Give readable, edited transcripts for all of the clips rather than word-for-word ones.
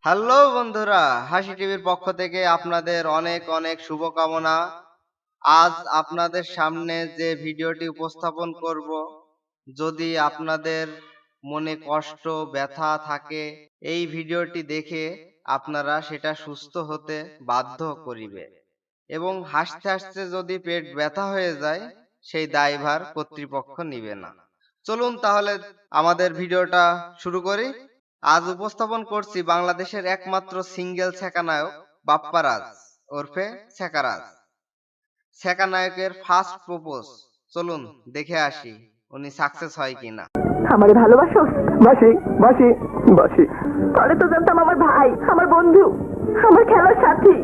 Hello বন্ধুরা, হাসি টিভির পক্ষ থেকে আপনাদের অনেক অনেক শুভকামনা। আজ আপনাদের সামনে যে ভিডিওটি উপস্থাপন করব, যদি আপনাদের মনে কষ্ট ব্যথা থাকে, এই ভিডিওটি দেখে আপনারা সেটা সুস্থ হতে বাধ্য করিবে, এবং হাসতে হাসতে যদি পেট ব্যথা হয়ে যায় সেই দায়ভার কর্তৃপক্ষ নিবে না। চলুন তাহলে আমাদের ভিডিওটা শুরু করি। আজ উপস্থাপন করছি বাংলাদেশের একমাত্র সিঙ্গেল ছ্যাঁকা নায়ক বাপ্পারাজ ওরফে ছ্যাঁকারাজ। ছ্যাঁকা নায়কের ফার্স্ট প্রপোজ চলুন দেখে আসি উনি সাকসেস হয় কিনা। আমারে ভালোবাসো? বাসি বাসি বাসি। তাহলে তো জানতাম আমার ভাই, আমার বন্ধু, আমার খেলার সাথী।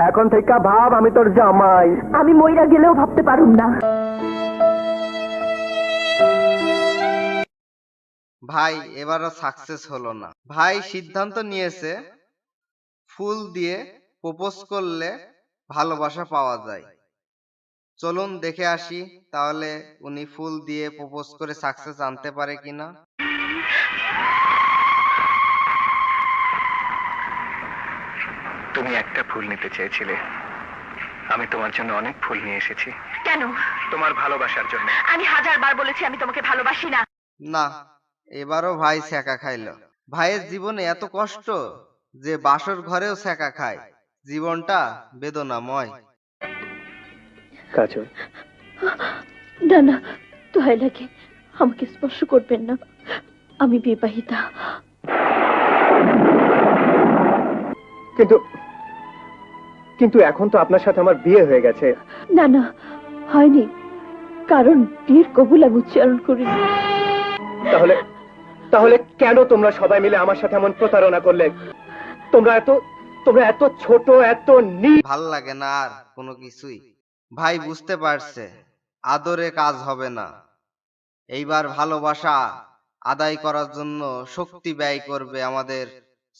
এখন থেকে ভাব আমি তোর জামাই। আমি মইরা গেলেও ভাবতে পারুম না। ভাই এবারও সাকসেস হলো না। ভাই সিদ্ধান্ত নিয়েছে ফুল দিয়ে প্রপোজ করলে ভালোবাসা পাওয়া যায়। চলুন দেখে আসি তাহলে উনি ফুল দিয়ে প্রপোজ করে সাকসেস আনতে পারে কিনা। তুমি একটা ফুল নিতে চেয়েছিলে, আমি তোমার জন্য অনেক ফুল নিয়ে এসেছি। কেন? তোমার ভালোবাসার জন্য। আমি 1000 বার বলেছি আমি তোমাকে ভালোবাসি না। না, এবারও ভাই ছ্যাঁকা খাইলো। ভাইয়ের জীবনে এত কষ্ট যে বাসর ঘরেও ছ্যাঁকা খায়। জীবনটা বেদনাময়। কাজল, না না, দয়া লাগে আমাকে স্পর্শ করবেন না, আমি বিবাহিতা। কিন্তু কিন্তু এখন তো আপনার সাথে আমার বিয়ে হয়ে গেছে। না না, হয়নি, কারণ বিয়ের কবুল আমি উচ্চারণ করিনি। তাহলে তাহলে কেন তোমরা সবাই মিলে আমার সাথে এমন প্রতারণা করলে? তোমরা এত ছোট, এত ভাল লাগে না আর কোনো কিছুই। ভাই বুঝতে পারছে আদরে কাজ হবে না। এইবার ভালোবাসা আদায় করার জন্য শক্তি ব্যয় করবে আমাদের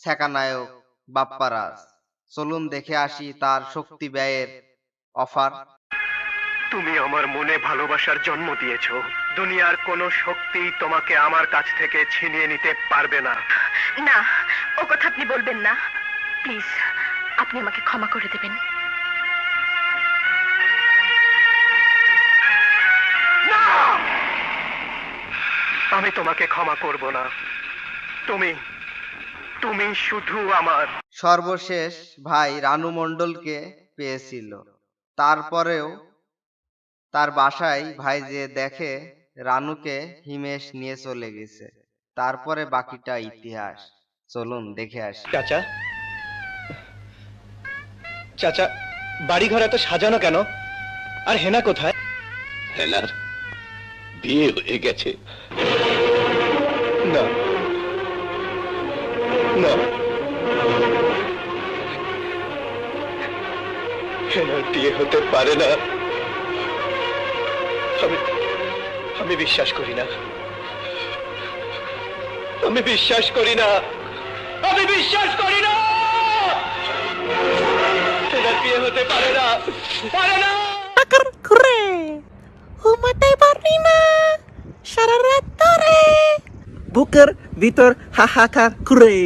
ছ্যাঁকা নায়ক বাপ্পারাজ। চলুন দেখে আসি তার শক্তি ব্যয়ের অফার। তুমি আমার মনে ভালোবাসার জন্ম দিয়েছো। দুনিয়ার কোনো শক্তি তোমাকে আমার কাছ থেকে ছিনিয়ে নিতে পারবে না। না, ও কথা আপনি বলবেন না। প্লিজ, আপনি আমাকে ক্ষমা করে দেবেন। আমি তোমাকে ক্ষমা করব না। তুমি তুমি শুধু আমার। সর্বশেষ ভাই রানু মণ্ডলকে পেয়েছিল। তারপরেও তার বাসায় ভাই যে দেখে রানুকে হিমেশ নিয়ে চলে গেছে। তারপরে বাকিটা ইতিহাস। চলুন দেখে আসি। চাচা, চাচা, বাড়িঘর এত সাজানো কেন? আর হেনা কোথায়? হেনার বিয়ে হয়ে গেছে। না না, হেনার বিয়ে হতে পারে না। আমি বিশ্বাস করি না। আমি বিশ্বাস করি না। আমি বিশ্বাস করি না। হেনার বিয়ে হতে পারে না, পারে না। ঘুমাতে পারি না সারা রাত ধরে, বুকের ভিতর হাহাকার করে।